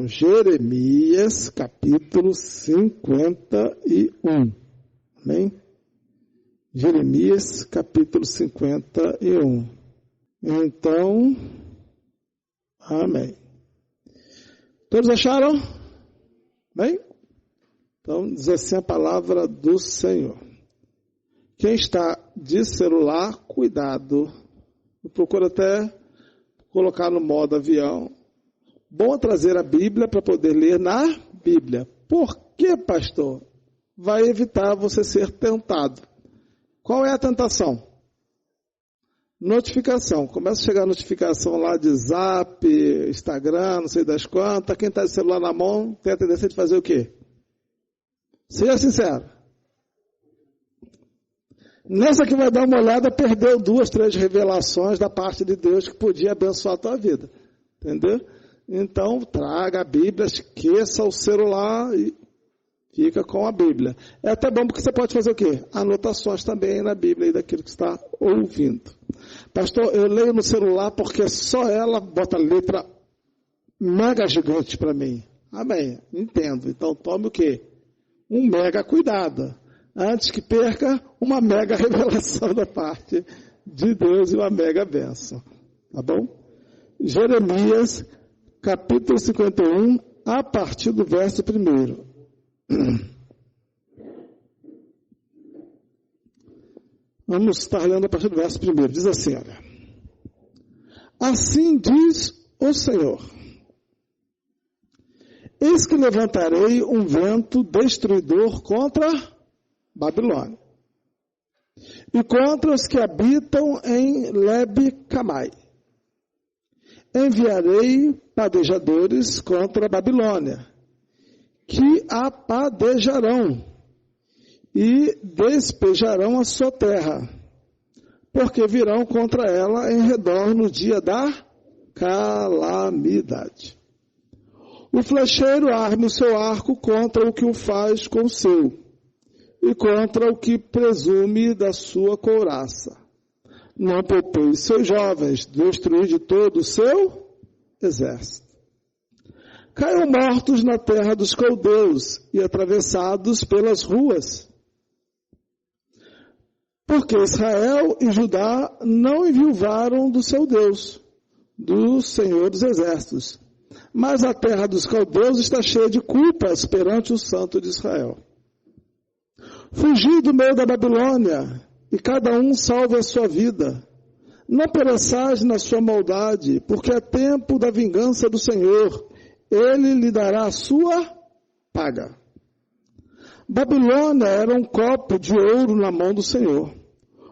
Jeremias, capítulo 51. Amém? Jeremias, capítulo 51. Então, amém. Todos acharam? Amém? Então, diz assim a palavra do Senhor. Quem está de celular, cuidado. Procura até colocar no modo avião. Bom trazer a Bíblia para poder ler na Bíblia. Por que, pastor? Vai evitar você ser tentado. Qual é a tentação? Notificação. Começa a chegar a notificação lá de Zap, Instagram, não sei das quantas. Quem está de celular na mão tem a tendência de fazer o quê? Seja sincero. Nessa que vai dar uma olhada, perdeu 2, 3 revelações da parte de Deus que podia abençoar a tua vida. Entendeu? Então, traga a Bíblia, esqueça o celular e fica com a Bíblia. É até bom porque você pode fazer o quê? Anotações também na Bíblia e daquilo que está ouvindo. Pastor, eu leio no celular porque só ela bota letra mega gigante para mim. Amém, entendo. Então, tome o quê? Um mega cuidado. Antes que perca uma mega revelação da parte de Deus e uma mega bênção. Tá bom? Jeremias, capítulo 51, a partir do verso 1. Vamos estar lendo a partir do verso 1. Diz assim, olha. Assim diz o Senhor. Eis que levantarei um vento destruidor contra Babilônia e contra os que habitam em Lebe-Camai. Enviarei padejadores contra a Babilônia, que a padejarão e despejarão a sua terra, porque virão contra ela em redor no dia da calamidade. O flecheiro arme o seu arco contra o que o faz com o seu, e contra o que presume da sua couraça. Não poupei seus jovens, destruí de todo o seu exército. Caiam mortos na terra dos caldeus e atravessados pelas ruas. Porque Israel e Judá não enviuvaram do seu Deus, do Senhor dos exércitos. Mas a terra dos caldeus está cheia de culpas perante o Santo de Israel. Fugi do meio da Babilônia, e cada um salve a sua vida. Não pereçais na sua maldade, porque é tempo da vingança do Senhor. Ele lhe dará a sua paga. Babilônia era um copo de ouro na mão do Senhor,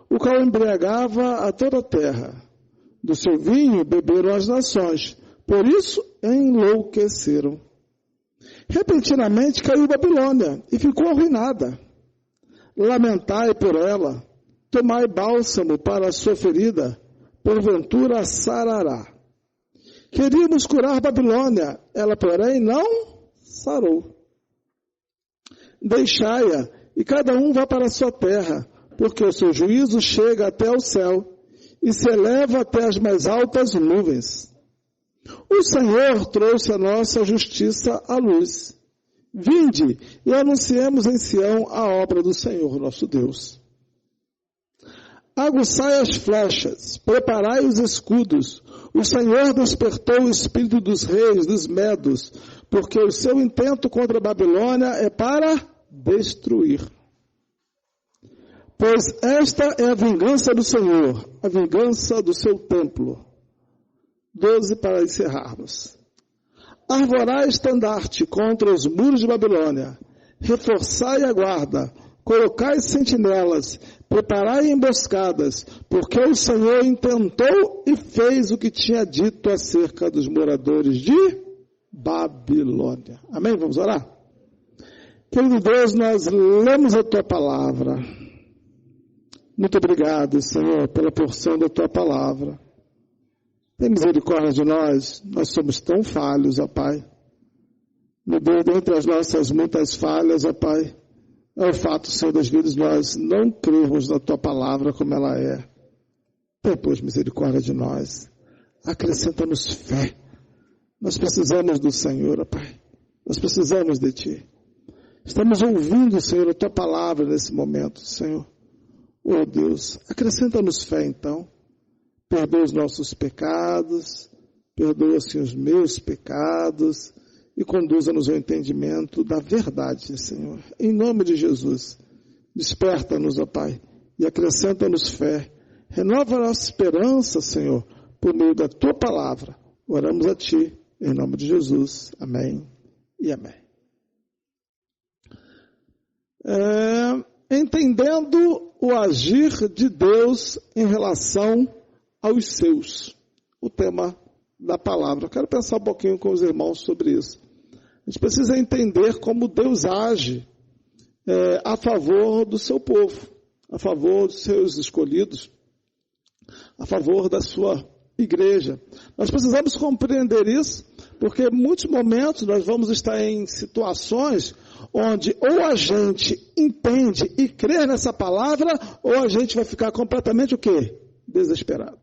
o qual embriagava a toda a terra. Do seu vinho beberam as nações, por isso enlouqueceram. Repentinamente caiu Babilônia e ficou arruinada. Lamentai por ela, tomai bálsamo para a sua ferida, porventura sarará. Queríamos curar Babilônia, ela porém não sarou. Deixai-a, e cada um vá para a sua terra, porque o seu juízo chega até o céu, e se eleva até as mais altas nuvens. O Senhor trouxe a nossa justiça à luz. Vinde e anunciemos em Sião a obra do Senhor nosso Deus. Aguçai as flechas, preparai os escudos. O Senhor despertou o espírito dos reis, dos medos, porque o seu intento contra a Babilônia é para destruir. Pois esta é a vingança do Senhor, a vingança do seu templo. 12 para encerrarmos. Arvorai estandarte contra os muros de Babilônia, reforçai a guarda, colocai sentinelas, preparai emboscadas, porque o Senhor intentou e fez o que tinha dito acerca dos moradores de Babilônia. Amém? Vamos orar? Querido Deus, nós lemos a Tua Palavra. Muito obrigado, Senhor, pela porção da Tua Palavra. Tem misericórdia de nós somos tão falhos, ó Pai. Meu Deus, dentre as nossas muitas falhas, ó Pai, é o fato, Senhor, das vidas nós não crermos na Tua Palavra como ela é. Tem, pois, misericórdia de nós. Acrescenta-nos fé. Nós precisamos do Senhor, ó Pai. Nós precisamos de Ti. Estamos ouvindo, Senhor, a Tua palavra nesse momento, Senhor. Oh Deus, acrescenta-nos fé então. Perdoa os nossos pecados, perdoa, assim, os meus pecados e conduza-nos ao entendimento da verdade, Senhor. Em nome de Jesus, desperta-nos, ó Pai, e acrescenta-nos fé. Renova a nossa esperança, Senhor, por meio da Tua palavra. Oramos a Ti, em nome de Jesus. Amém e amém. Entendendo o agir de Deus em relação aos seus. O tema da palavra. Eu quero pensar um pouquinho com os irmãos sobre isso. A gente precisa entender como Deus age a favor do seu povo, a favor dos seus escolhidos, a favor da sua igreja. Nós precisamos compreender isso, porque em muitos momentos nós vamos estar em situações onde ou a gente entende e crê nessa palavra, ou a gente vai ficar completamente o quê? Desesperado.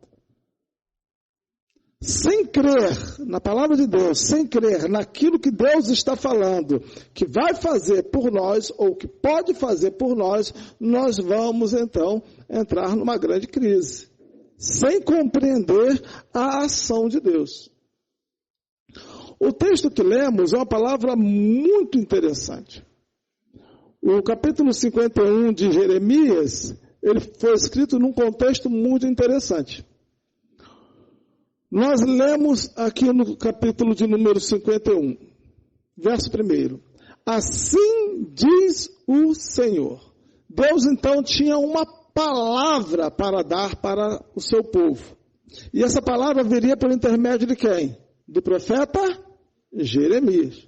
Sem crer na palavra de Deus, sem crer naquilo que Deus está falando, que vai fazer por nós, ou que pode fazer por nós, nós vamos então entrar numa grande crise. Sem compreender a ação de Deus. O texto que lemos é uma palavra muito interessante. O capítulo 51 de Jeremias, ele foi escrito num contexto muito interessante. Nós lemos aqui no capítulo de número 51, verso 1. Assim diz o Senhor. Deus então tinha uma palavra para dar para o seu povo. E essa palavra viria por intermédio de quem? Do profeta Jeremias.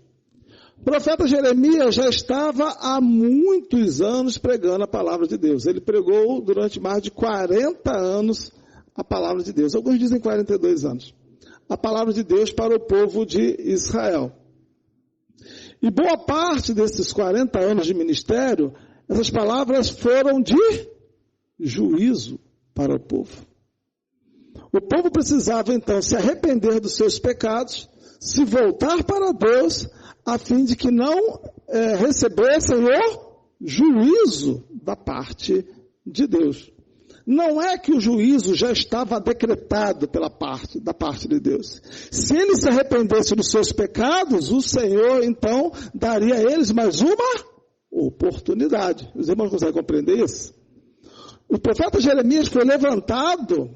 O profeta Jeremias já estava há muitos anos pregando a palavra de Deus. Ele pregou durante mais de 40 anos a palavra de Deus. Alguns dizem 42 anos. A palavra de Deus para o povo de Israel. E boa parte desses 40 anos de ministério, essas palavras foram de juízo para o povo. O povo precisava então se arrepender dos seus pecados, se voltar para Deus, a fim de que não recebessem o juízo da parte de Deus. Não é que o juízo já estava decretado da parte de Deus. Se eles se arrependessem dos seus pecados, o Senhor então daria a eles mais uma oportunidade. Os irmãos conseguem compreender isso? O profeta Jeremias foi levantado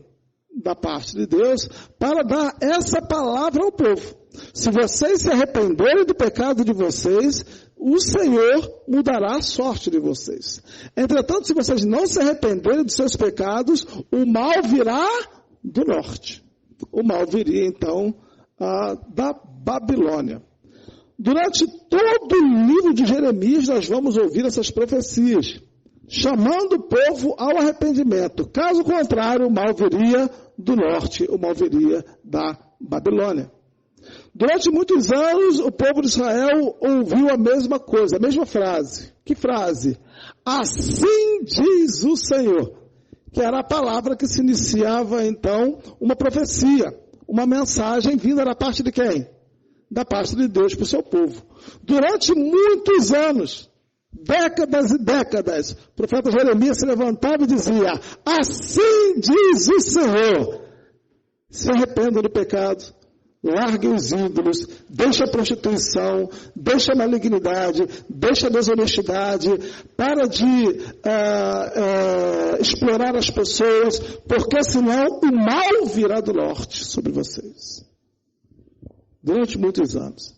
da parte de Deus para dar essa palavra ao povo. Se vocês se arrependerem do pecado de vocês, o Senhor mudará a sorte de vocês. Entretanto, se vocês não se arrependerem dos seus pecados, o mal virá do norte. O mal viria, então, da Babilônia. Durante todo o livro de Jeremias, nós vamos ouvir essas profecias, chamando o povo ao arrependimento. Caso contrário, o mal viria do norte, o mal viria da Babilônia. Durante muitos anos, o povo de Israel ouviu a mesma coisa, a mesma frase. Que frase? Assim diz o Senhor. Que era a palavra que se iniciava, então, uma profecia, uma mensagem vinda da parte de quem? Da parte de Deus para o seu povo. Durante muitos anos, décadas e décadas, o profeta Jeremias se levantava e dizia: assim diz o Senhor. Se arrependa do pecado. Largue os ídolos, deixa a prostituição, deixa a malignidade, deixa a desonestidade, para de explorar as pessoas, porque senão o mal virá do norte sobre vocês. Durante muitos anos.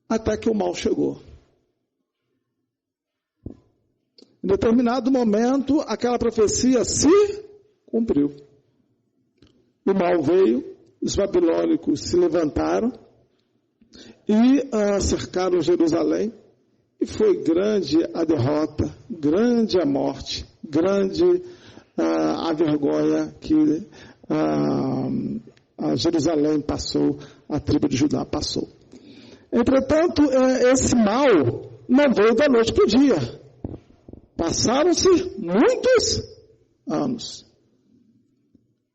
Até que o mal chegou. Em determinado momento, aquela profecia se cumpriu. O mal veio, os babilônicos se levantaram e cercaram Jerusalém. E foi grande a derrota, grande a morte, grande a vergonha que a Jerusalém passou, a tribo de Judá passou. Entretanto, esse mal não veio da noite para o dia. Passaram-se muitos anos.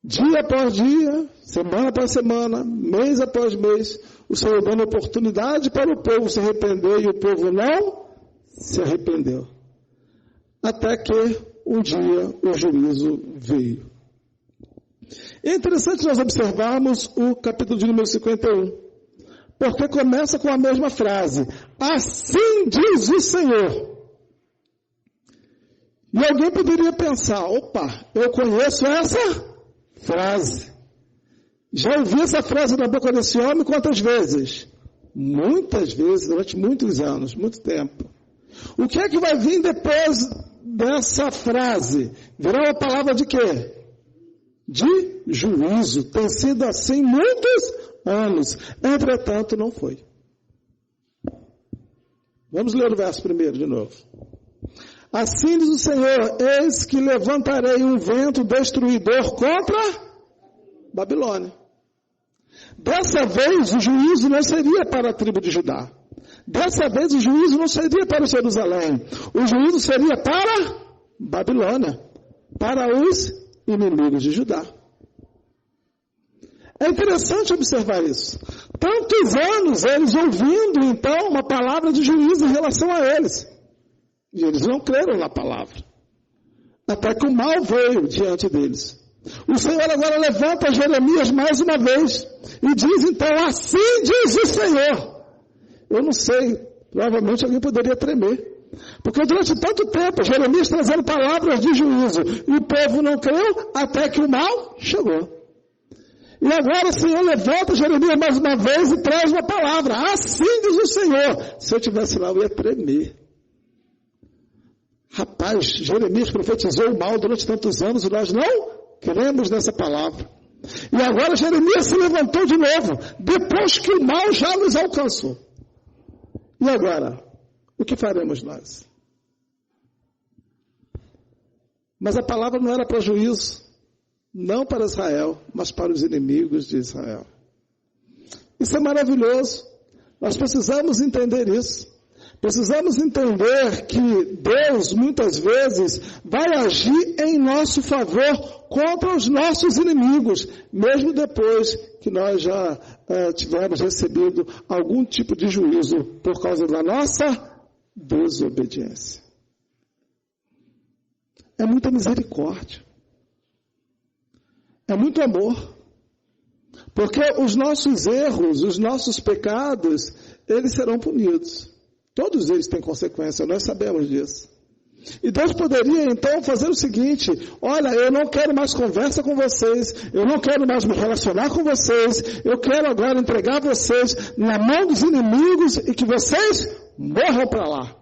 Dia após dia, semana após semana, mês após mês, o Senhor dando oportunidade para o povo se arrepender e o povo não se arrependeu. Até que um dia o juízo veio. É interessante nós observarmos o capítulo de número 51, porque começa com a mesma frase: assim diz o Senhor. E alguém poderia pensar: opa, eu conheço essa frase. Já ouvi essa frase na boca desse homem quantas vezes? Muitas vezes, durante muitos anos, muito tempo. O que é que vai vir depois dessa frase? Virá uma palavra de quê? De juízo. Tem sido assim muitos anos. Entretanto, não foi. Vamos ler o verso primeiro de novo. Assim diz o Senhor: eis que levantarei um vento destruidor contra Babilônia. Dessa vez o juízo não seria para a tribo de Judá. Dessa vez o juízo não seria para Jerusalém. O juízo seria para Babilônia, para os inimigos de Judá. É interessante observar isso. Tantos anos eles ouvindo então uma palavra de juízo em relação a eles. E eles não creram na palavra. Até que o mal veio diante deles. O Senhor agora levanta Jeremias mais uma vez e diz então: assim diz o Senhor. Eu não sei, provavelmente alguém poderia tremer. Porque durante tanto tempo Jeremias trazendo palavras de juízo e o povo não creu até que o mal chegou. E agora o Senhor levanta Jeremias mais uma vez e traz uma palavra: assim diz o Senhor. Se eu estivesse lá eu ia tremer. Rapaz, Jeremias profetizou o mal durante tantos anos e nós não cremos nessa palavra. E agora Jeremias se levantou de novo, depois que o mal já nos alcançou. E agora, o que faremos nós? Mas a palavra não era para juízo, não para Israel, mas para os inimigos de Israel. Isso é maravilhoso. Nós precisamos entender isso. Precisamos entender que Deus, muitas vezes, vai agir em nosso favor contra os nossos inimigos, mesmo depois que nós já tivermos recebido algum tipo de juízo por causa da nossa desobediência. É muita misericórdia. É muito amor. Porque os nossos erros, os nossos pecados, eles serão punidos. Todos eles têm consequência, nós sabemos disso. E Deus poderia então fazer o seguinte: olha, eu não quero mais conversa com vocês, eu não quero mais me relacionar com vocês, eu quero agora entregar vocês na mão dos inimigos e que vocês morram para lá.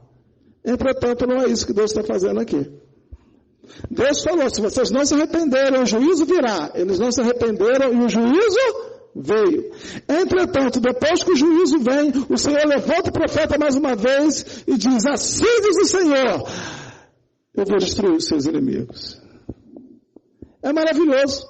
Entretanto, não é isso que Deus está fazendo aqui. Deus falou: se vocês não se arrependerem, o juízo virá. Eles não se arrependeram e o juízo veio. Entretanto, depois que o juízo vem, o Senhor levanta o profeta mais uma vez e diz: assim diz o Senhor, eu vou destruir os seus inimigos. É maravilhoso.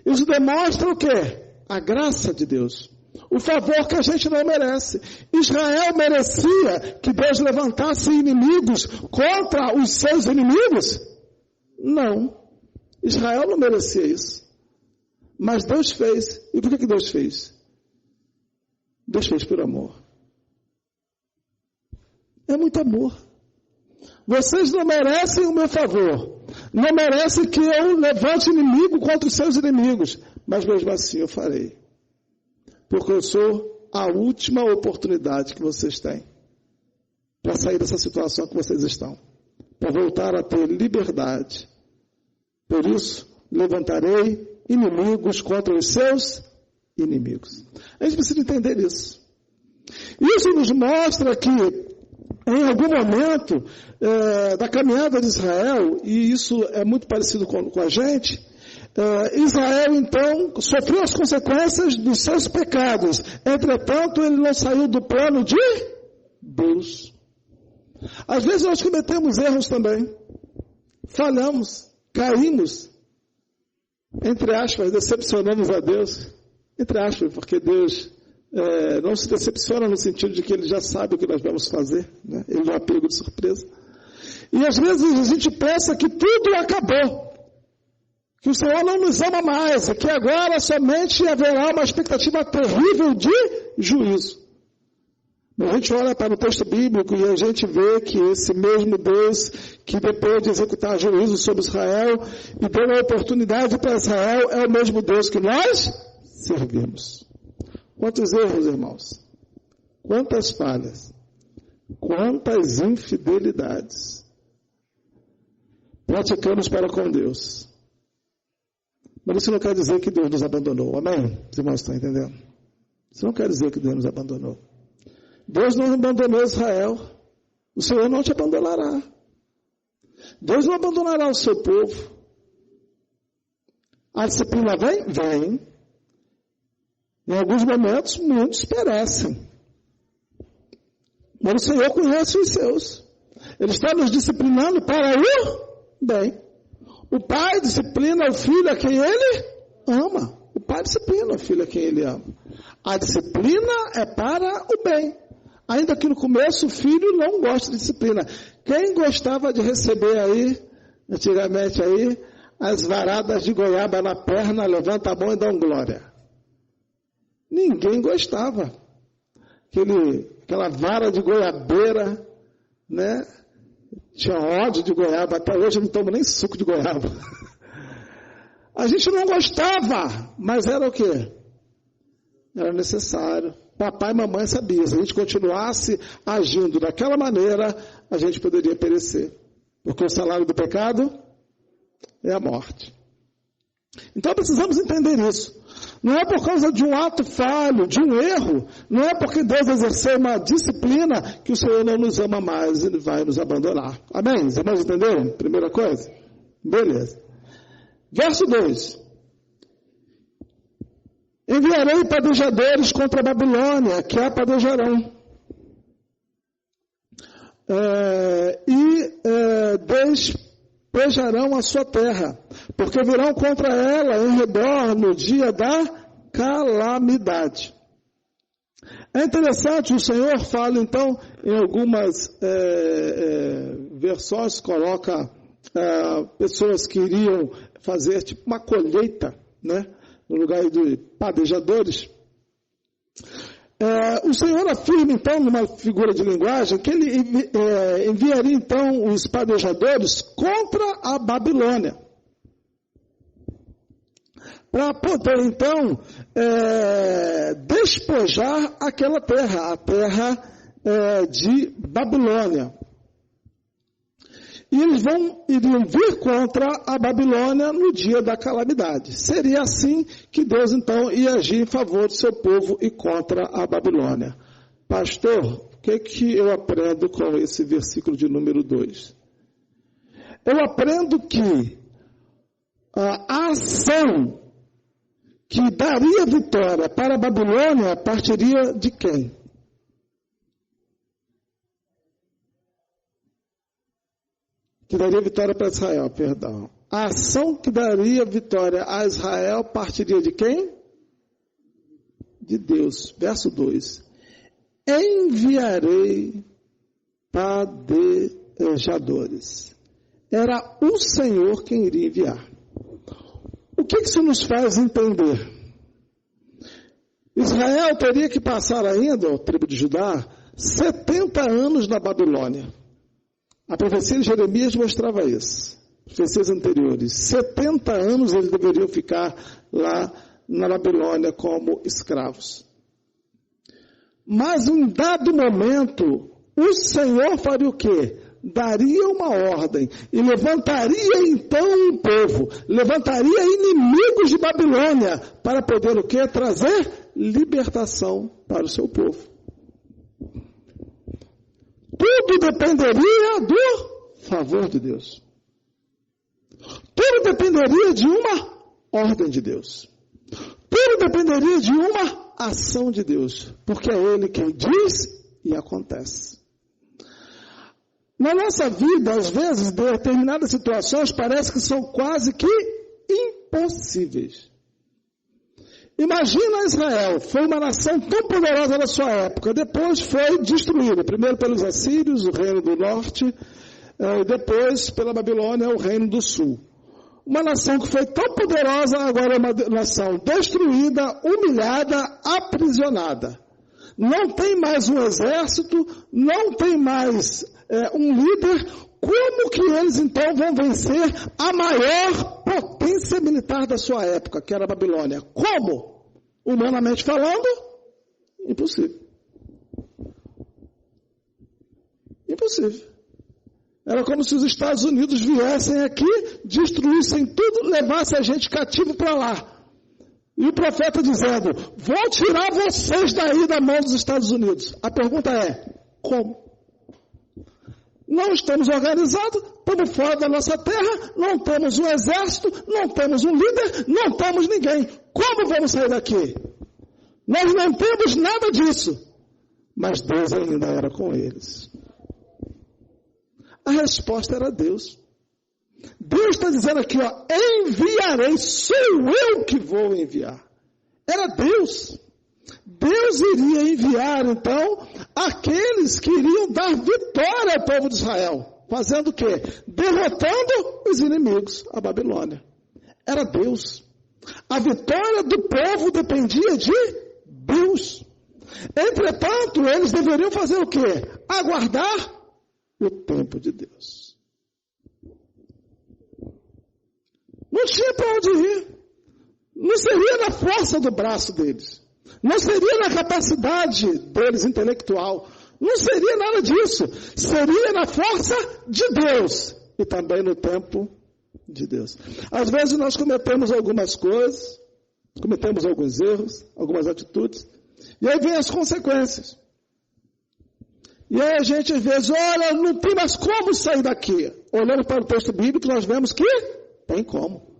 Isso demonstra o quê? A graça de Deus. O favor que a gente não merece. Israel merecia que Deus levantasse inimigos contra os seus inimigos? Não. Israel não merecia isso. Mas Deus fez. E por que Deus fez? Deus fez por amor. É muito amor. Vocês não merecem o meu favor. Não merecem que eu levante inimigo contra os seus inimigos. Mas mesmo assim eu farei. Porque eu sou a última oportunidade que vocês têm para sair dessa situação que vocês estão. Para voltar a ter liberdade. Por isso, levantarei inimigos contra os seus inimigos. A gente precisa entender isso. Isso nos mostra que, em algum momento da caminhada de Israel, e isso é muito parecido com a gente, Israel, então, sofreu as consequências dos seus pecados. Entretanto, ele não saiu do plano de Deus. Às vezes nós cometemos erros também. Falhamos, caímos, entre aspas, decepcionamos a Deus. Entre aspas, porque Deus não se decepciona no sentido de que Ele já sabe o que nós vamos fazer. Né? Ele não é pego de surpresa. E às vezes a gente pensa que tudo acabou. que o Senhor não nos ama mais, e que agora somente haverá uma expectativa terrível de juízo. A gente olha para o texto bíblico e a gente vê que esse mesmo Deus que depois de executar juízo sobre Israel e deu a oportunidade para Israel é o mesmo Deus que nós servimos. Quantos erros, irmãos? Quantas falhas? Quantas infidelidades praticamos para com Deus? Mas isso não quer dizer que Deus nos abandonou. Amém? Os irmãos estão entendendo? Isso não quer dizer que Deus nos abandonou. Deus não abandonou Israel. O Senhor não te abandonará. Deus não abandonará o seu povo. A disciplina vem? Vem. Em alguns momentos, muitos perecem. Mas o Senhor conhece os seus. Ele está nos disciplinando para o bem. O pai disciplina o filho a quem ele ama. O pai disciplina o filho a quem ele ama. A disciplina é para o bem. Ainda que no começo o filho não gosta de disciplina. Quem gostava de receber aí, antigamente aí, as varadas de goiaba na perna, levanta a mão e dá um glória. Ninguém gostava. Aquela vara de goiabeira, né? Tinha ódio de goiaba, até hoje eu não tomo nem suco de goiaba. A gente não gostava, mas era o quê? Era necessário. Papai e mamãe sabiam, se a gente continuasse agindo daquela maneira, a gente poderia perecer. Porque o salário do pecado é a morte. Então precisamos entender isso. Não é por causa de um ato falho, de um erro, não é porque Deus exerceu uma disciplina que o Senhor não nos ama mais e vai nos abandonar. Amém? Os irmãos entenderam? Primeira coisa? Beleza. Verso 2. Enviarei padejadores contra a Babilônia, que a padejarão. Despejarão a sua terra, porque virão contra ela em redor no dia da calamidade. É interessante, o Senhor fala então, em algumas versões, coloca pessoas que iriam fazer tipo uma colheita, né? No lugar de padejadores. O Senhor afirma, então, numa figura de linguagem, que ele enviaria, então, os padejadores contra a Babilônia. Para poder, então, despojar aquela terra, a terra de Babilônia. E eles iriam vir contra a Babilônia no dia da calamidade. Seria assim que Deus, então, ia agir em favor do seu povo e contra a Babilônia. Pastor, o que eu aprendo com esse versículo de número 2? Eu aprendo que a ação que daria vitória para a Babilônia partiria de quem? Que daria vitória para Israel, perdão. A ação que daria vitória a Israel partiria de quem? De Deus. Verso 2. Enviarei padejadores. Era o Senhor quem iria enviar. O que isso nos faz entender? Israel teria que passar ainda, a tribo de Judá, 70 anos na Babilônia. A profecia de Jeremias mostrava isso. Profecias anteriores. 70 anos eles deveriam ficar lá na Babilônia como escravos. Mas em dado momento, o Senhor faria o quê? Daria uma ordem e levantaria então um povo, levantaria inimigos de Babilônia para poder o quê? Trazer libertação para o seu povo. Tudo dependeria do favor de Deus. Tudo dependeria de uma ordem de Deus. Tudo dependeria de uma ação de Deus. Porque é Ele quem diz e acontece. Na nossa vida, às vezes, determinadas situações parece que são quase que impossíveis. Imagina Israel, foi uma nação tão poderosa na sua época, depois foi destruída, primeiro pelos assírios, o reino do norte, e depois pela Babilônia, o reino do sul. uma nação que foi tão poderosa, agora é uma nação destruída, humilhada, aprisionada. Não tem mais um exército, não tem mais um líder. Como que eles então vão vencer a maior potência militar da sua época, que era a Babilônia? Como? Humanamente falando, impossível. Impossível. Era como se os Estados Unidos viessem aqui, destruíssem tudo, levassem a gente cativo para lá. E o profeta dizendo, vou tirar vocês daí da mão dos Estados Unidos. A pergunta é, como? Não estamos organizados, estamos fora da nossa terra, não temos um exército, não temos um líder, não temos ninguém. Como vamos sair daqui? Nós não temos nada disso. Mas Deus ainda era com eles. A resposta era Deus. Deus está dizendo aqui, ó, enviarei, sou eu que vou enviar. Era Deus. Deus iria enviar, então, aqueles que iriam dar vitória ao povo de Israel. Fazendo o quê? Derrotando os inimigos, a Babilônia. Era Deus. A vitória do povo dependia de Deus. Entretanto, eles deveriam fazer o quê? Aguardar o tempo de Deus. Não tinha para onde ir. Não seria na força do braço deles. Não seria na capacidade deles intelectual. Não seria nada disso. Seria na força de Deus. E também no tempo de Deus. Às vezes nós cometemos algumas coisas, cometemos alguns erros, algumas atitudes, e aí vem as consequências. E aí a gente às vezes, olha, não tem mais como sair daqui. Olhando para o texto bíblico, nós vemos que tem como.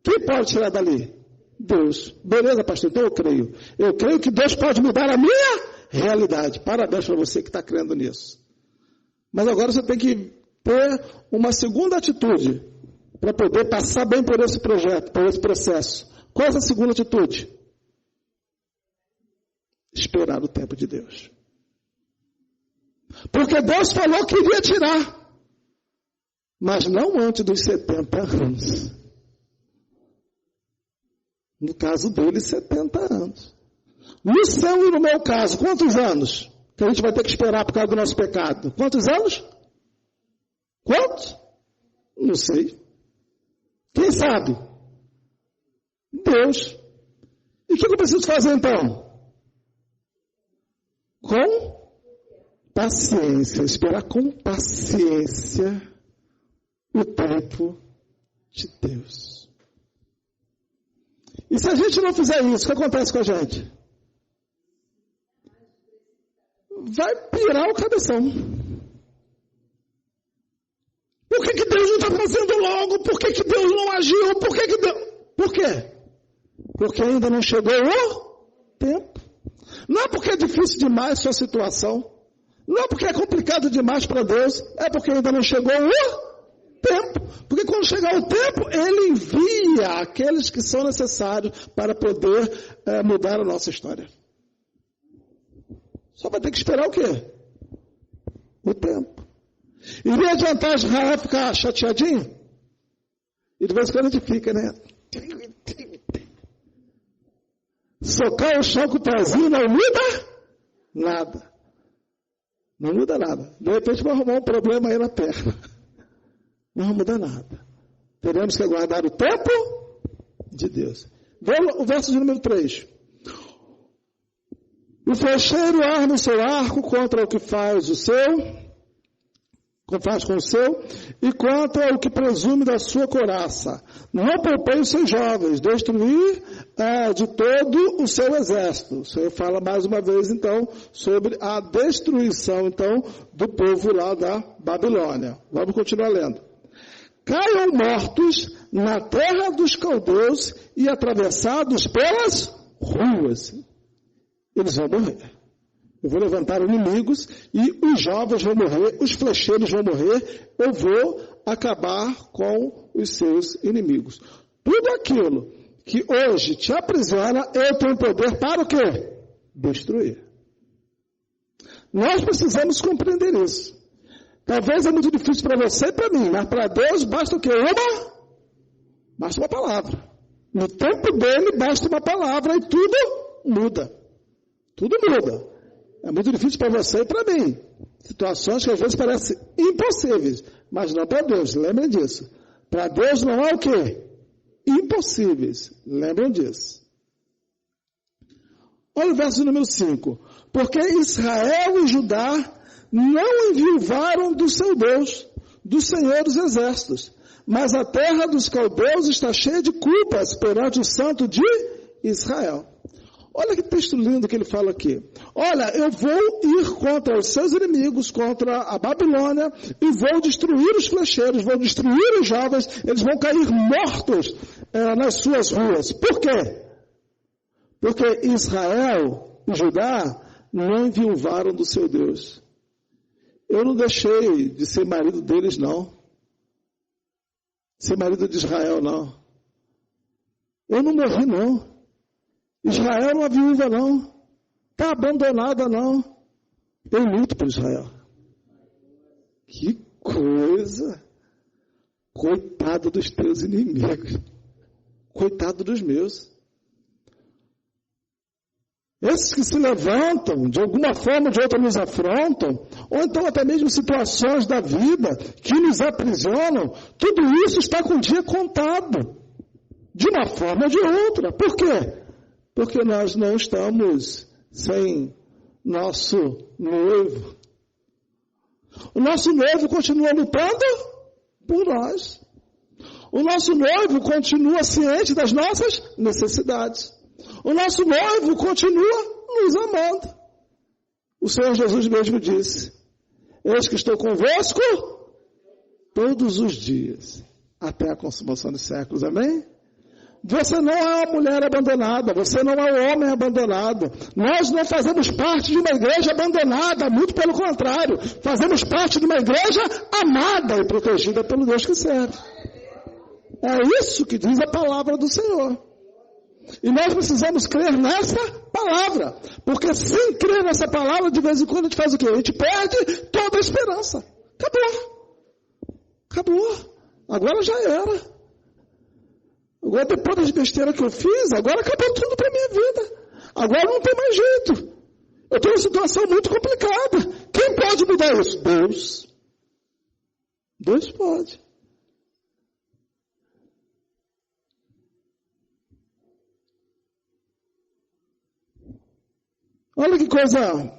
Quem pode tirar dali? Deus. Beleza, pastor, então eu creio. Eu creio que Deus pode mudar a minha realidade. Parabéns para você que está crendo nisso. Mas agora você tem que ter uma segunda atitude para poder passar bem por esse projeto, por esse processo. Qual é essa segunda atitude? Esperar o tempo de Deus. Porque Deus falou que iria tirar. Mas não antes dos 70 anos. No caso dele, 70 anos. No seu e no meu caso, quantos anos? Que a gente vai ter que esperar por causa do nosso pecado. Quantos anos? Quantos? Não sei. Quem sabe? Deus. E o que eu preciso fazer então? Com paciência. Esperar com paciência o tempo de Deus. E se a gente não fizer isso, o que acontece com a gente? Vai pirar o cabeção. Por que Deus não está fazendo logo? Por que Deus não agiu? Por quê? Porque ainda não chegou o tempo. Não é porque é difícil demais a sua situação. Não é porque é complicado demais para Deus. É porque ainda não chegou o tempo. Porque quando chegar o tempo, Ele envia aqueles que são necessários para poder mudar a nossa história. Só vai ter que esperar o quê? O tempo. Iria adiantar Israel ficar chateadinho? E de vez em quando a gente fica, né? Socar o chão com o pezinho não muda nada. Não muda nada. De repente vai arrumar um problema aí na perna. Não vai mudar nada. Teremos que aguardar o tempo de Deus. Vamos o verso de número 3. O flecheiro arma o seu arco contra o que faz com o seu, e contra o que presume da sua couraça. Não poupei os seus jovens, destruir de todo o seu exército. O Senhor fala mais uma vez, então, sobre a destruição, então, do povo lá da Babilônia. Vamos continuar lendo. Caiam mortos na terra dos caldeus e atravessados pelas ruas. Eles vão morrer. Eu vou levantar inimigos e os jovens vão morrer, os flecheiros vão morrer, eu vou acabar com os seus inimigos. Tudo aquilo que hoje te aprisiona, eu tenho poder para o quê? Destruir. Nós precisamos compreender isso. Talvez é muito difícil para você e para mim, mas para Deus basta o quê? Basta uma palavra. No tempo dele, basta uma palavra e tudo muda. Tudo muda. É muito difícil para você e para mim. Situações que às vezes parecem impossíveis, mas não para Deus. Lembrem disso. Para Deus não há o quê? Impossíveis. Lembram disso. Olha o verso número 5. Porque Israel e Judá não enviuvaram do seu Deus, do Senhor dos Exércitos, mas a terra dos caldeus está cheia de culpas perante o santo de Israel. Olha que texto lindo que ele fala aqui. Olha, eu vou ir contra os seus inimigos, contra a Babilônia, e vou destruir os flecheiros, vou destruir os jovens, eles vão cair mortos nas suas ruas. Por quê? Porque Israel e Judá não enviuvaram do seu Deus. Eu não deixei de ser marido deles, não. Ser marido de Israel, não. Eu não morri, não. Israel não é viúva, não. Está abandonada, não. Eu luto por Israel. Que coisa. Coitado dos teus inimigos. Coitado dos meus. Esses que se levantam, de alguma forma ou de outra nos afrontam, ou então até mesmo situações da vida que nos aprisionam, tudo isso está com o dia contado. De uma forma ou de outra. Por quê? Porque nós não estamos sem nosso noivo. O nosso noivo continua lutando por nós. O nosso noivo continua ciente das nossas necessidades. O nosso noivo continua nos amando. O Senhor Jesus mesmo disse: eis que estou convosco todos os dias, até a consumação dos séculos. Amém? Você não é uma mulher abandonada, você não é um homem abandonado. Nós não fazemos parte de uma igreja abandonada, muito pelo contrário. Fazemos parte de uma igreja amada e protegida pelo Deus que serve. É isso que diz a palavra do Senhor. E nós precisamos crer nessa palavra. Porque sem crer nessa palavra, de vez em quando a gente faz o quê? A gente perde toda a esperança. Acabou. Agora já era. Agora depois das besteiras que eu fiz, agora acabou tudo para a minha vida. Agora não tem mais jeito. Eu tenho uma situação muito complicada. Quem pode mudar isso? Deus. Deus pode. Olha que coisa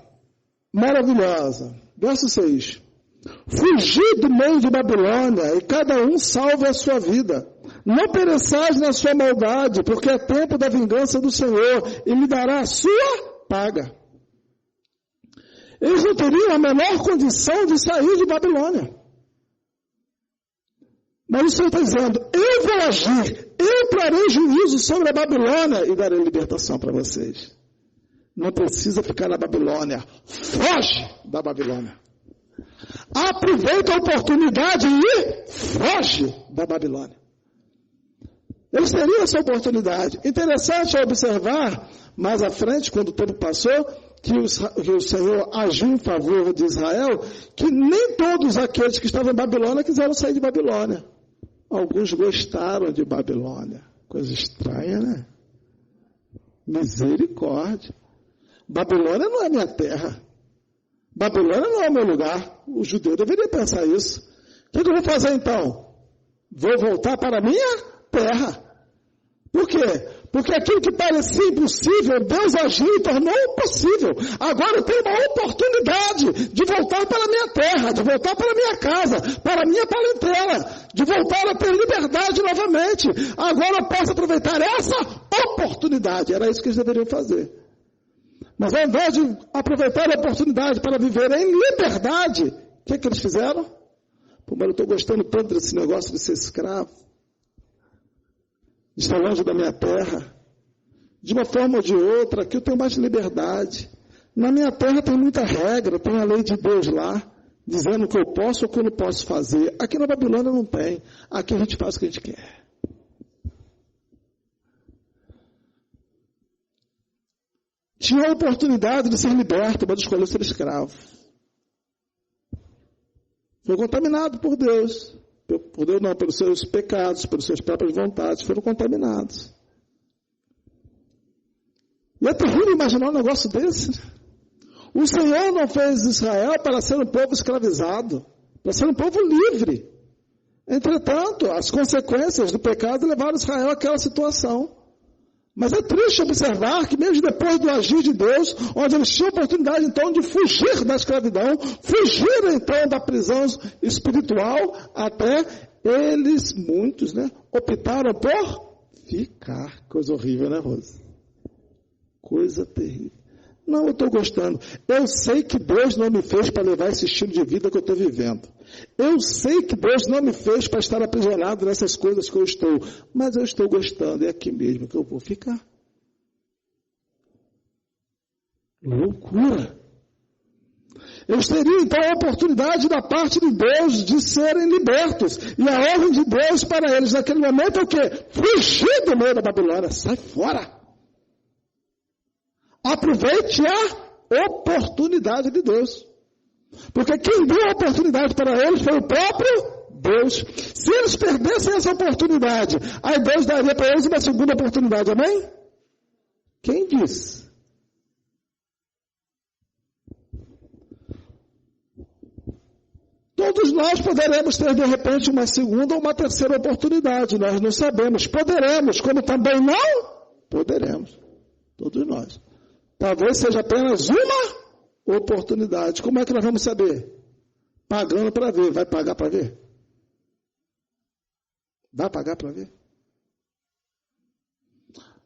maravilhosa. Verso 6. Fugi do meio de Babilônia, e cada um salve a sua vida. Não pereçais na sua maldade, porque é tempo da vingança do Senhor, e lhe dará a sua paga. Eles não teriam a menor condição de sair de Babilônia. Mas o Senhor está dizendo: eu vou agir, eu trarei juízo sobre a Babilônia e darei libertação para vocês. Não precisa ficar na Babilônia. Foge da Babilônia. Aproveita a oportunidade e foge da Babilônia. Eles teriam essa oportunidade. Interessante observar, mais à frente, quando o tempo passou, que o Senhor agiu em favor de Israel, que nem todos aqueles que estavam em Babilônia quiseram sair de Babilônia. Alguns gostaram de Babilônia. Coisa estranha, né? Misericórdia. Babilônia não é minha terra. Babilônia não é meu lugar. O judeu deveria pensar isso. O que eu vou fazer então? Vou voltar para a minha terra. Por quê? Porque aquilo que parecia impossível, Deus agiu e tornou possível. Agora eu tenho uma oportunidade de voltar para a minha terra, de voltar para a minha casa, para a minha parentela, de voltar a ter liberdade novamente. Agora eu posso aproveitar essa oportunidade. Era isso que eles deveriam fazer. Mas ao invés de aproveitar a oportunidade para viver em liberdade, o que eles fizeram? Pô, mas eu estou gostando tanto desse negócio de ser escravo, de estar longe da minha terra. De uma forma ou de outra, aqui eu tenho mais liberdade. Na minha terra tem muita regra, tem a lei de Deus lá, dizendo o que eu posso ou o que eu não posso fazer. Aqui na Babilônia não tem. Aqui a gente faz o que a gente quer. Tinha a oportunidade de ser liberto, mas escolheu ser escravo. Foi contaminado por Deus, Por Deus não, pelos seus pecados, pelas suas próprias vontades, foram contaminados. E é terrível imaginar um negócio desse. O Senhor não fez Israel para ser um povo escravizado, para ser um povo livre. Entretanto, as consequências do pecado levaram Israel àquela situação. Mas é triste observar que mesmo depois do agir de Deus, onde eles tinham oportunidade então de fugir da escravidão, fugir então da prisão espiritual, até eles, muitos, optaram por ficar. Coisa horrível, né, Rosa? Coisa terrível. Não, eu estou gostando. Eu sei que Deus não me fez para levar esse estilo de vida que eu estou vivendo. Eu sei que Deus não me fez para estar aprisionado nessas coisas que eu estou. Mas eu estou gostando. É aqui mesmo que eu vou ficar. Loucura. Eles teriam então a oportunidade da parte de Deus de serem libertos. E a ordem de Deus para eles naquele momento é o quê? Fugir do meio da Babilônia. Sai fora. Aproveite a oportunidade de Deus. Porque quem deu a oportunidade para eles foi o próprio Deus. Se eles perdessem essa oportunidade, aí Deus daria para eles uma segunda oportunidade, amém? Quem disse? Todos nós poderemos ter de repente uma segunda ou uma terceira oportunidade, nós não sabemos. Poderemos, como também não poderemos. Todos nós. Talvez seja apenas uma oportunidade. Como é que nós vamos saber? Pagando para ver. Vai pagar para ver? Vai pagar para ver?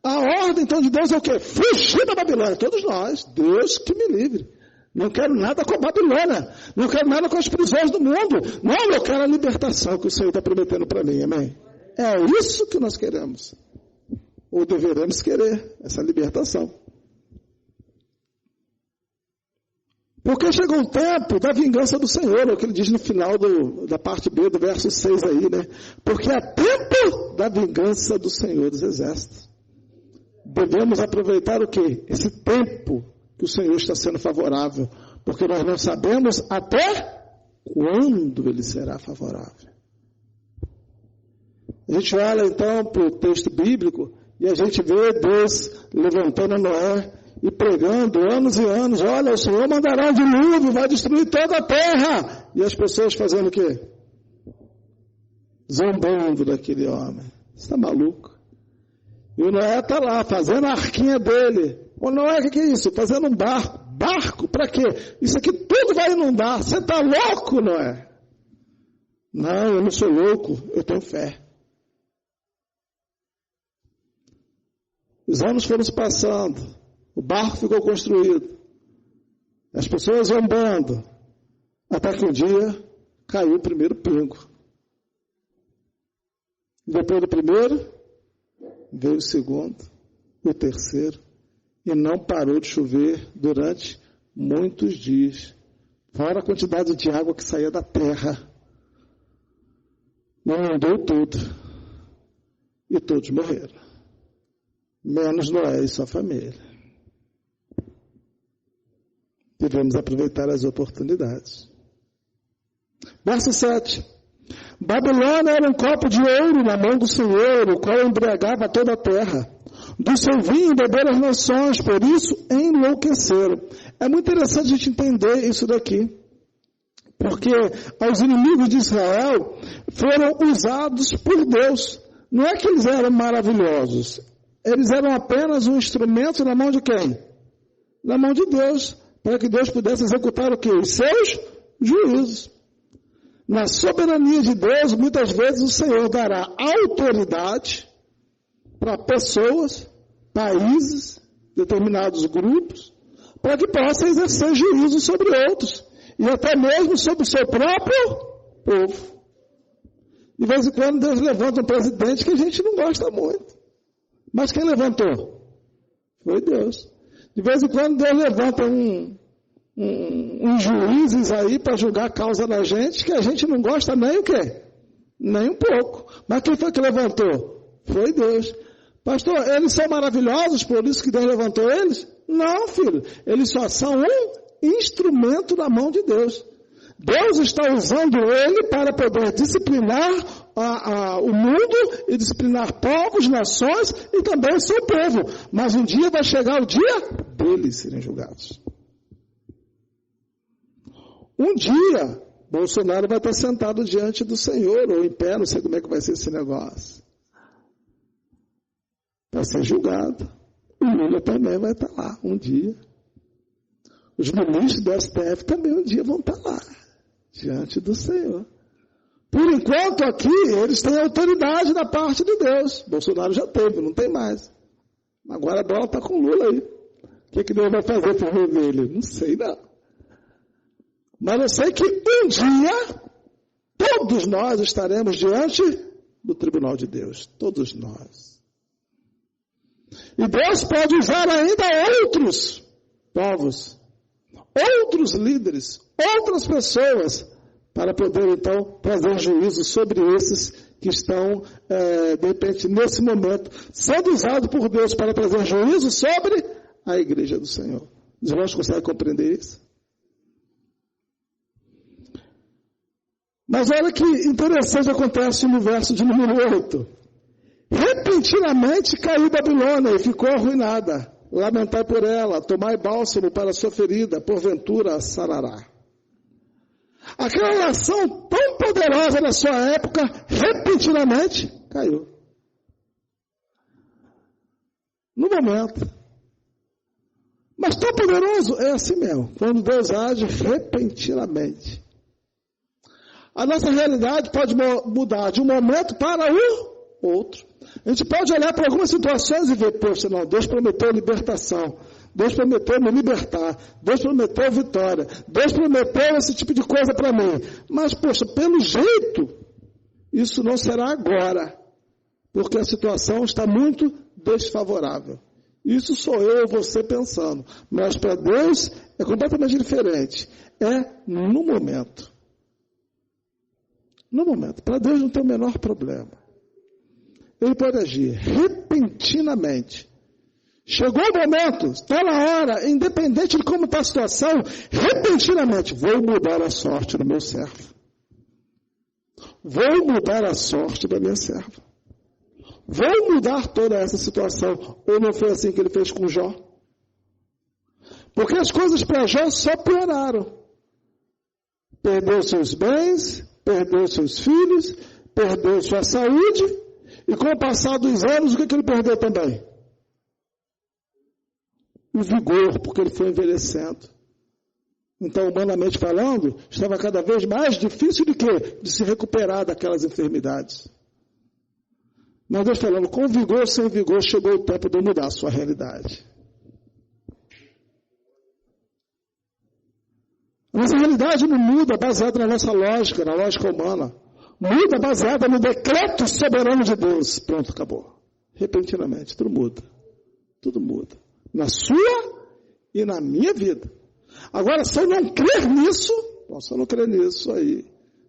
A ordem, então, de Deus é o quê? Fugir da Babilônia. Todos nós. Deus que me livre. Não quero nada com a Babilônia. Não quero nada com as prisões do mundo. Não, eu quero a libertação que o Senhor está prometendo para mim. Amém? É isso que nós queremos. Ou deveremos querer. Essa libertação. Porque chegou o tempo da vingança do Senhor, é o que ele diz no final da parte B do verso 6 aí, né? Porque há tempo da vingança do Senhor dos Exércitos. Devemos aproveitar o quê? Esse tempo que o Senhor está sendo favorável. Porque nós não sabemos até quando ele será favorável. A gente olha então para o texto bíblico e a gente vê Deus levantando Noé e pregando anos e anos, olha, o Senhor mandará um dilúvio, vai destruir toda a terra. E as pessoas fazendo o quê? Zombando daquele homem. Você está maluco? E o Noé está lá, fazendo a arquinha dele. Ô Noé, o que é isso? Fazendo um barco. Barco? Para quê? Isso aqui tudo vai inundar. Você está louco, Noé? Não, eu não sou louco, eu tenho fé. Os anos foram se passando. O barco ficou construído. As pessoas zombando. Até que um dia caiu o primeiro pingo. Depois do primeiro, veio o segundo, o terceiro. E não parou de chover durante muitos dias. Fora a quantidade de água que saía da terra. Não inundou tudo. E todos morreram. Menos Noé e sua família. Devemos aproveitar as oportunidades. Verso 7. Babilônia era um copo de ouro na mão do Senhor, o qual embriagava toda a terra. Do seu vinho beberam as nações, por isso enlouqueceram. É muito interessante a gente entender isso daqui. Porque os inimigos de Israel foram usados por Deus. Não é que eles eram maravilhosos. Eles eram apenas um instrumento na mão de quem? Na mão de Deus. Para que Deus pudesse executar o quê? Os seus juízos. Na soberania de Deus, muitas vezes o Senhor dará autoridade para pessoas, países, determinados grupos, para que possa exercer juízo sobre outros. E até mesmo sobre o seu próprio povo. De vez em quando Deus levanta um presidente que a gente não gosta muito. Mas quem levantou? Foi Deus. De vez em quando Deus levanta uns juízes aí para julgar a causa da gente, que a gente não gosta nem o quê? Nem um pouco. Mas quem foi que levantou? Foi Deus. Pastor, eles são maravilhosos, por isso que Deus levantou eles? Não, filho. Eles só são um instrumento na mão de Deus. Deus está usando ele para poder disciplinar o mundo e disciplinar povos, nações e também o seu povo. Mas um dia vai chegar o dia deles serem julgados. Um dia, Bolsonaro vai estar sentado diante do Senhor, ou em pé, não sei como é que vai ser esse negócio. Vai ser julgado. O Lula também vai estar lá, um dia. Os ministros do STF também um dia vão estar lá, diante do Senhor. Por enquanto aqui, eles têm autoridade da parte de Deus. Bolsonaro já teve, não tem mais. Agora a bola está com o Lula aí. O que Deus vai fazer para rever ele? Não sei não. Mas eu sei que um dia, todos nós estaremos diante do tribunal de Deus. Todos nós. E Deus pode usar ainda outros povos, outros líderes, outras pessoas, para poder, então, trazer juízo sobre esses que estão, de repente, nesse momento, sendo usados por Deus para trazer juízo sobre a igreja do Senhor. Os irmãos conseguem compreender isso? Mas olha que interessante acontece no verso de número 8. Repentinamente caiu Babilônia e ficou arruinada. Lamentai por ela, tomai bálsamo para a sua ferida, porventura sarará. Aquela nação tão poderosa na sua época, repentinamente caiu. No momento. Mas tão poderoso, é assim mesmo, quando Deus age repentinamente. A nossa realidade pode mudar de um momento para o outro. A gente pode olhar para algumas situações e ver, poxa, não, Deus prometeu libertação, Deus prometeu me libertar, Deus prometeu vitória, Deus prometeu esse tipo de coisa para mim. Mas, poxa, pelo jeito, isso não será agora, porque a situação está muito desfavorável. Isso sou eu ou você pensando, mas para Deus é completamente diferente. É no momento. No momento. Para Deus não tem o menor problema. Ele pode agir repentinamente. Chegou o momento, está na hora, independente de como está a situação, repentinamente, vou mudar a sorte do meu servo. Vou mudar a sorte da minha serva. Vou mudar toda essa situação. Ou não foi assim que ele fez com Jó? Porque as coisas para Jó só pioraram. Perdeu seus bens, perdeu seus filhos, perdeu sua saúde, e com o passar dos anos, o que ele perdeu também? O vigor, porque ele foi envelhecendo. Então, humanamente falando, estava cada vez mais difícil de quê? De se recuperar daquelas enfermidades. Mas Deus falando, com vigor ou sem vigor, chegou o tempo de eu mudar a sua realidade. A nossa realidade não muda baseada na nossa lógica, na lógica humana. Muda baseada no decreto soberano de Deus. Pronto, acabou. Repentinamente, tudo muda. Tudo muda. Na sua e na minha vida. Agora, se eu não crer nisso, se eu não crer nisso, aí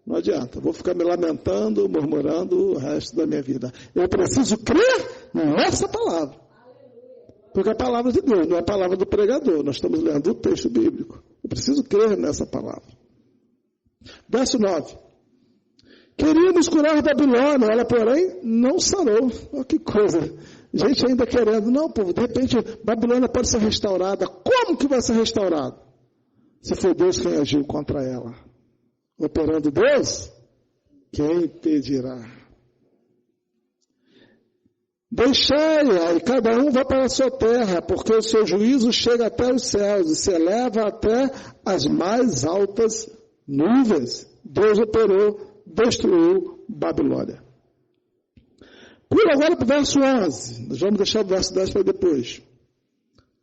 não adianta. Vou ficar me lamentando, murmurando o resto da minha vida. Eu preciso crer nessa palavra. Porque é a palavra de Deus, não é a palavra do pregador. Nós estamos lendo o texto bíblico. Eu preciso crer nessa palavra. Verso 9. Queríamos curar Babilônia, ela, porém, não sarou. Olha que coisa. Gente ainda querendo. Não, povo, de repente, Babilônia pode ser restaurada. Como que vai ser restaurada? Se foi Deus quem agiu contra ela. Operando Deus, quem impedirá? Deixai-a, e cada um vai para a sua terra, porque o seu juízo chega até os céus e se eleva até as mais altas nuvens. Deus operou, destruiu Babilônia. Pula agora para o verso 11. Nós vamos deixar o verso 10 para depois.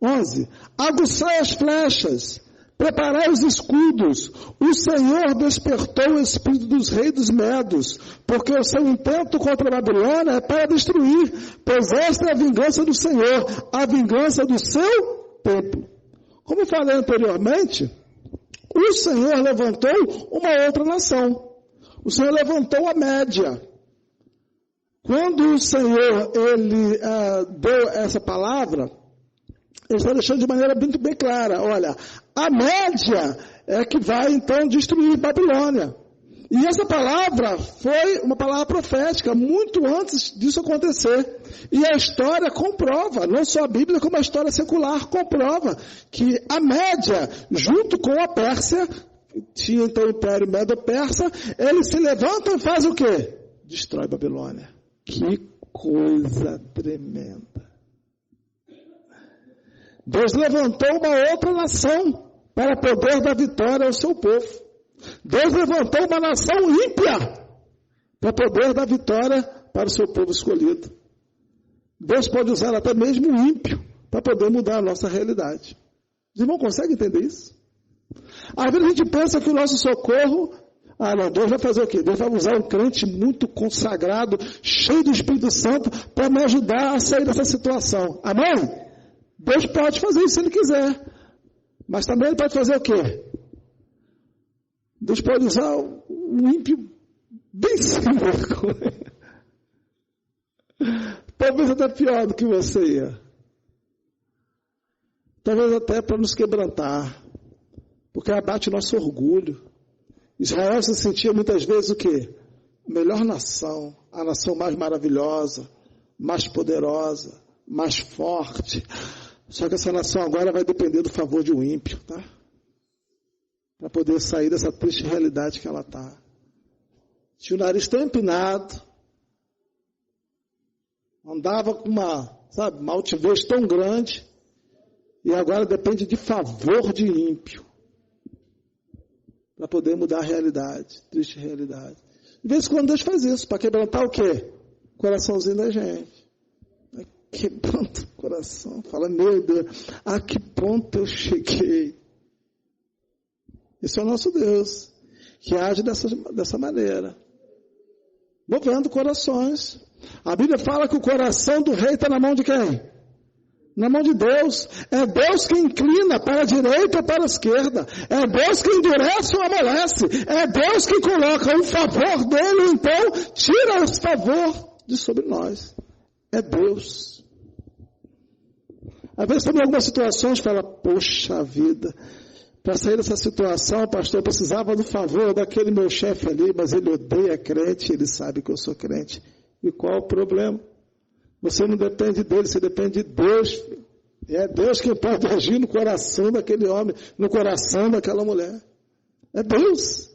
11. Aguçai as flechas, preparai os escudos. O Senhor despertou o espírito dos reis dos medos, porque o seu intento contra a Babilônia é para destruir, pois esta é a vingança do Senhor, a vingança do seu templo. Como eu falei anteriormente, o Senhor levantou uma outra nação. O Senhor levantou a Média. Quando o Senhor deu essa palavra, ele está deixando de maneira muito bem clara. Olha, a Média é que vai então destruir Babilônia. E essa palavra foi uma palavra profética, muito antes disso acontecer. E a história comprova, não só a Bíblia, como a história secular comprova, que a Média, junto com a Pérsia, tinha então o Império Medo-Persa, eles se levantam e fazem o quê? Destrói Babilônia. Que coisa tremenda. Deus levantou uma outra nação para poder dar vitória ao seu povo. Deus levantou uma nação ímpia para poder dar vitória para o seu povo escolhido. Deus pode usar até mesmo o ímpio para poder mudar a nossa realidade. Os irmãos conseguem entender isso? Às vezes a gente pensa que o nosso socorro, não, Deus vai fazer o quê? Deus vai usar um crente muito consagrado, cheio do Espírito Santo, para me ajudar a sair dessa situação. Amém? Deus pode fazer isso se Ele quiser. Mas também Ele pode fazer o quê? Deus pode usar um ímpio bem sem vergonha. Talvez até pior do que você ia. Talvez até para nos quebrantar. Porque abate o nosso orgulho. Israel se sentia muitas vezes o quê? A melhor nação. A nação mais maravilhosa, mais poderosa, mais forte. Só que essa nação agora vai depender do favor de um ímpio, tá? Para poder sair dessa triste realidade que ela está. Tinha o nariz tão empinado, andava com uma altivez tão grande, e agora depende de favor de ímpio, para poder mudar a realidade, triste realidade. De vez em quando Deus faz isso, para quebrantar o quê? O coraçãozinho da gente. Quebrando o coração, fala, meu Deus, a que ponto eu cheguei? Esse é o nosso Deus, que age dessa maneira. Movendo corações. A Bíblia fala que o coração do rei está na mão de quem? Na mão de Deus. É Deus que inclina para a direita ou para a esquerda. É Deus que endurece ou amolece. É Deus que coloca o favor dele, então tira esse favor de sobre nós. É Deus. Às vezes, em algumas situações, fala, poxa vida, para sair dessa situação, pastor, eu precisava do favor daquele meu chefe ali, mas ele odeia crente, ele sabe que eu sou crente. E qual o problema? Você não depende dele, você depende de Deus. É Deus quem pode agir no coração daquele homem, no coração daquela mulher. É Deus.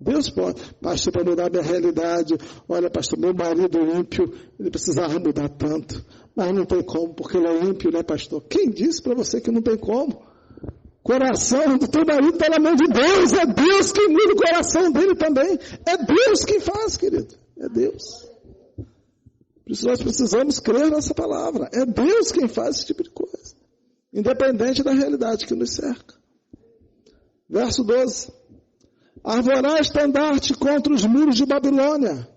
Deus pode. Pastor, para mudar a minha realidade, olha, pastor, meu marido ímpio, ele precisava mudar tanto. Mas não tem como, porque ele é ímpio, né, pastor? Quem disse para você que não tem como? Coração do teu marido está na mão de Deus. É Deus quem muda o coração dele também. É Deus quem faz, querido. É Deus. Por isso nós precisamos crer nessa palavra. É Deus quem faz esse tipo de coisa. Independente da realidade que nos cerca. Verso 12. Arvorá estandarte contra os muros de Babilônia.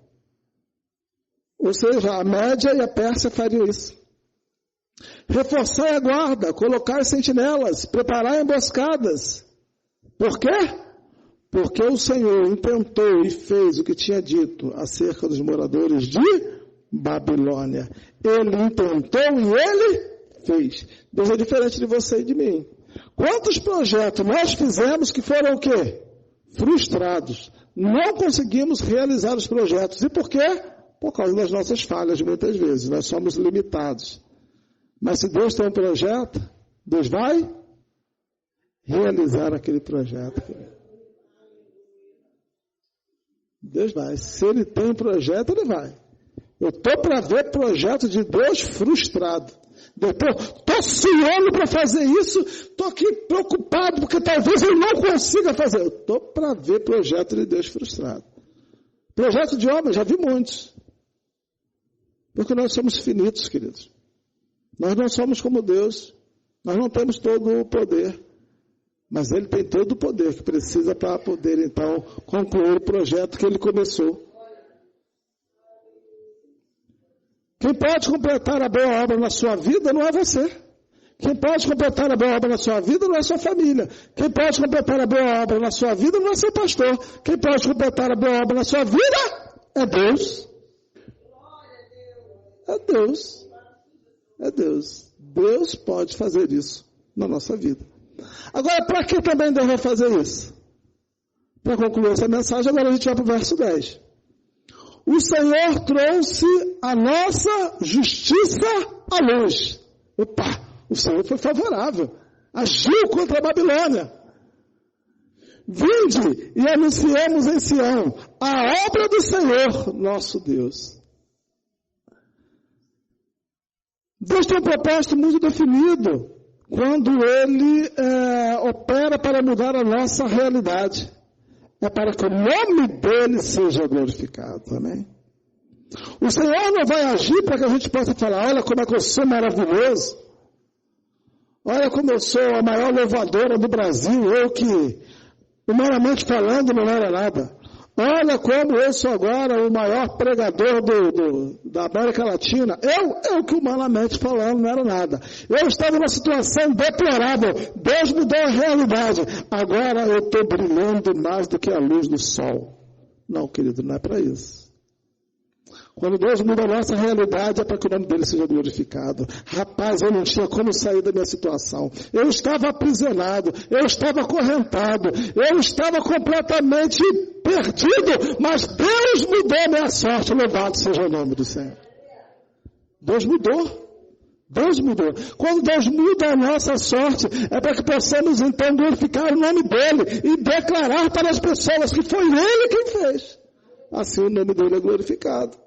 Ou seja, a Média e a Pérsia fariam isso. Reforçai a guarda, colocai sentinelas, preparai emboscadas. Por quê? Porque o Senhor intentou e fez o que tinha dito acerca dos moradores de Babilônia. Ele intentou e ele fez. Deus é diferente de você e de mim. Quantos projetos nós fizemos que foram o quê? Frustrados. Não conseguimos realizar os projetos. E por quê? Por causa das nossas falhas, muitas vezes. Nós somos limitados. Mas se Deus tem um projeto, Deus vai realizar aquele projeto. Deus vai. Se Ele tem um projeto, Ele vai. Eu estou para ver projeto de Deus frustrado. Depois, estou suando para fazer isso, estou aqui preocupado, porque talvez eu não consiga fazer. Eu estou para ver projeto de Deus frustrado. Projeto de obra, já vi muitos. Porque nós somos finitos, queridos. Nós não somos como Deus. Nós não temos todo o poder. Mas Ele tem todo o poder que precisa para poder, então, concluir o projeto que Ele começou. Quem pode completar a boa obra na sua vida não é você. Quem pode completar a boa obra na sua vida não é sua família. Quem pode completar a boa obra na sua vida não é seu pastor. Quem pode completar a boa obra na sua vida é Deus. É Deus. É Deus. Deus pode fazer isso na nossa vida. Agora, para que também Deus vai fazer isso? Para concluir essa mensagem, agora a gente vai para o verso 10. O Senhor trouxe a nossa justiça à luz. Opa, o Senhor foi favorável. Agiu contra a Babilônia. Vinde e anunciemos em Sião a obra do Senhor, nosso Deus. Deus tem um propósito muito definido quando Ele opera para mudar a nossa realidade. É para que o nome dEle seja glorificado. Amém? O Senhor não vai agir para que a gente possa falar, olha como é que eu sou maravilhoso. Olha como eu sou a maior louvadora do Brasil, eu que, humanamente falando, não era nada. Olha como eu sou agora o maior pregador da América Latina. Eu que humanamente falando não era nada. Eu estava numa situação deplorável. Deus mudou a realidade. Agora eu estou brilhando mais do que a luz do sol. Não, querido, não é para isso. Quando Deus muda a nossa realidade, é para que o nome dele seja glorificado. Rapaz, eu não tinha como sair da minha situação. Eu estava aprisionado, eu estava acorrentado, eu estava completamente perdido, mas Deus mudou a minha sorte. Louvado seja o nome do Senhor. Deus mudou. Deus mudou. Quando Deus muda a nossa sorte, é para que possamos então glorificar o nome dele e declarar para as pessoas que foi ele quem fez. Assim o nome dele é glorificado.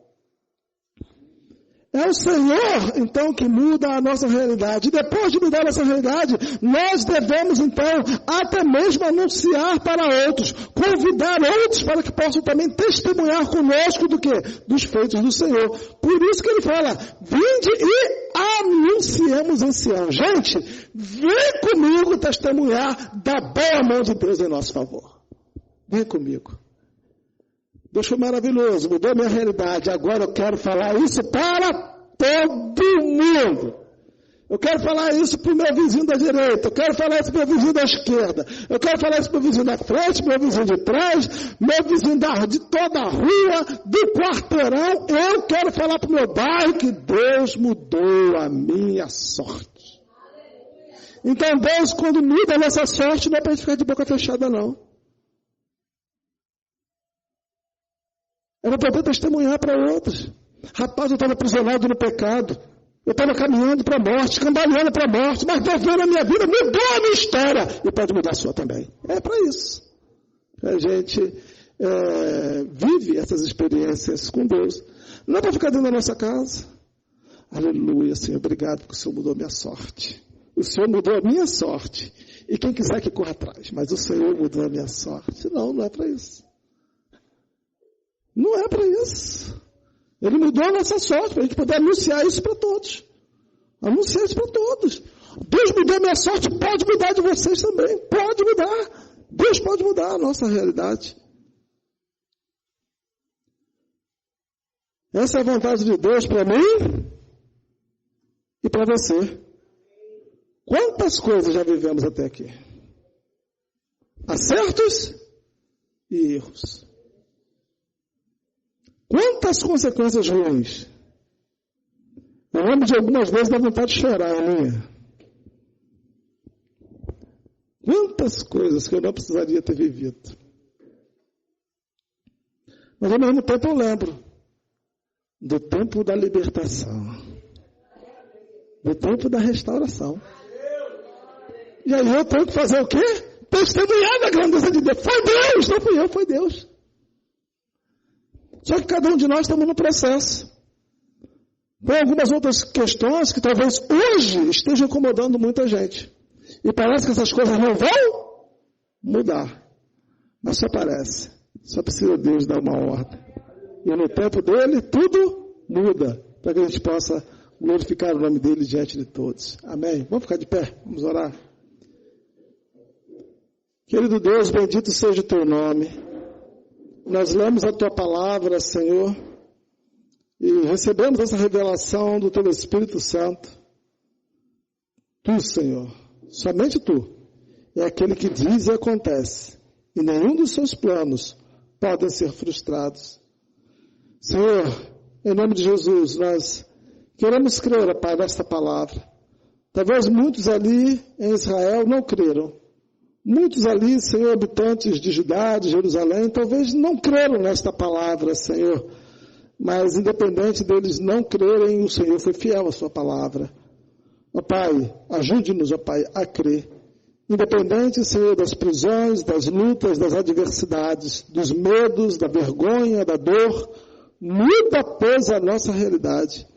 É o Senhor, então, que muda a nossa realidade. E depois de mudar a nossa realidade, nós devemos, então, até mesmo anunciar para outros, convidar outros para que possam também testemunhar conosco do quê? Dos feitos do Senhor. Por isso que ele fala, vinde e anunciemos em Sião. Gente, vem comigo testemunhar da boa mão de Deus em nosso favor. Vem comigo. Deus foi maravilhoso, mudou a minha realidade. Agora eu quero falar isso para todo mundo. Eu quero falar isso para o meu vizinho da direita. Eu quero falar isso para o meu vizinho da esquerda. Eu quero falar isso para o meu vizinho da frente, meu vizinho de trás, meu vizinho de toda a rua, do quarteirão. Eu quero falar para o meu bairro que Deus mudou a minha sorte. Então Deus, quando muda a nossa sorte, não é para a gente ficar de boca fechada, não. Era para poder testemunhar para outros. Rapaz, eu estava aprisionado no pecado. Eu estava caminhando para a morte, cambaleando para a morte. Mas Deus veio na minha vida, mudou a minha história. E pode mudar a sua também. É para isso. A gente vive essas experiências com Deus. Não é para ficar dentro da nossa casa. Aleluia, Senhor. Obrigado porque o Senhor mudou a minha sorte. O Senhor mudou a minha sorte. E quem quiser que corra atrás. Mas o Senhor mudou a minha sorte. Não é para isso. Não é para isso. Ele mudou a nossa sorte, para a gente poder anunciar isso para todos. Anunciar isso para todos. Deus mudou a minha sorte, pode mudar de vocês também. Pode mudar. Deus pode mudar a nossa realidade. Essa é a vontade de Deus para mim e para você. Quantas coisas já vivemos até aqui? Acertos e erros. Quantas consequências ruins? Eu lembro de algumas vezes da vontade de chorar, minha. Quantas coisas que eu não precisaria ter vivido. Mas ao mesmo tempo eu lembro do tempo da libertação, do tempo da restauração. E aí eu tenho que fazer o quê? Testemunhar da grandeza de Deus. Foi Deus, não fui eu, foi Deus. Só que cada um de nós estamos no processo. Tem algumas outras questões que talvez hoje estejam incomodando muita gente. E parece que essas coisas não vão mudar. Mas só parece. Só precisa Deus dar uma ordem. E no tempo dele, tudo muda. Para que a gente possa glorificar o nome dele diante de todos. Amém? Vamos ficar de pé? Vamos orar? Querido Deus, bendito seja o teu nome. Nós lemos a tua palavra, Senhor, e recebemos essa revelação do teu Espírito Santo. Tu, Senhor, somente tu, é aquele que diz e acontece, e nenhum dos seus planos podem ser frustrados. Senhor, em nome de Jesus, nós queremos crer, Pai, nesta palavra. Talvez muitos ali em Israel não creram. Muitos ali, Senhor, habitantes de Judá, de Jerusalém, talvez não creram nesta palavra, Senhor. Mas independente deles não crerem, o Senhor foi fiel à sua palavra. Ó Pai, ajude-nos, ó Pai, a crer. Independente, Senhor, das prisões, das lutas, das adversidades, dos medos, da vergonha, da dor, muda, pois, a nossa realidade.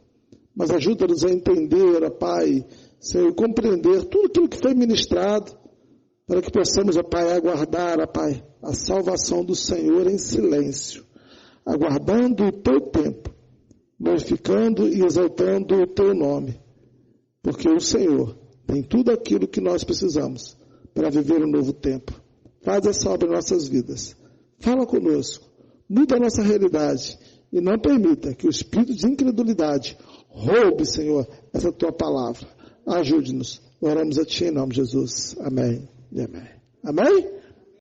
Mas ajuda-nos a entender, ó Pai, Senhor, compreender tudo aquilo que foi ministrado, para que possamos, ó Pai, aguardar, ó Pai, a salvação do Senhor em silêncio, aguardando o Teu tempo, glorificando e exaltando o Teu nome, porque o Senhor tem tudo aquilo que nós precisamos para viver um novo tempo. Faz essa obra em nossas vidas. Fala conosco, muda a nossa realidade e não permita que o espírito de incredulidade roube, Senhor, essa Tua palavra. Ajude-nos. Oramos a Ti em nome de Jesus. Amém e amém. Amém?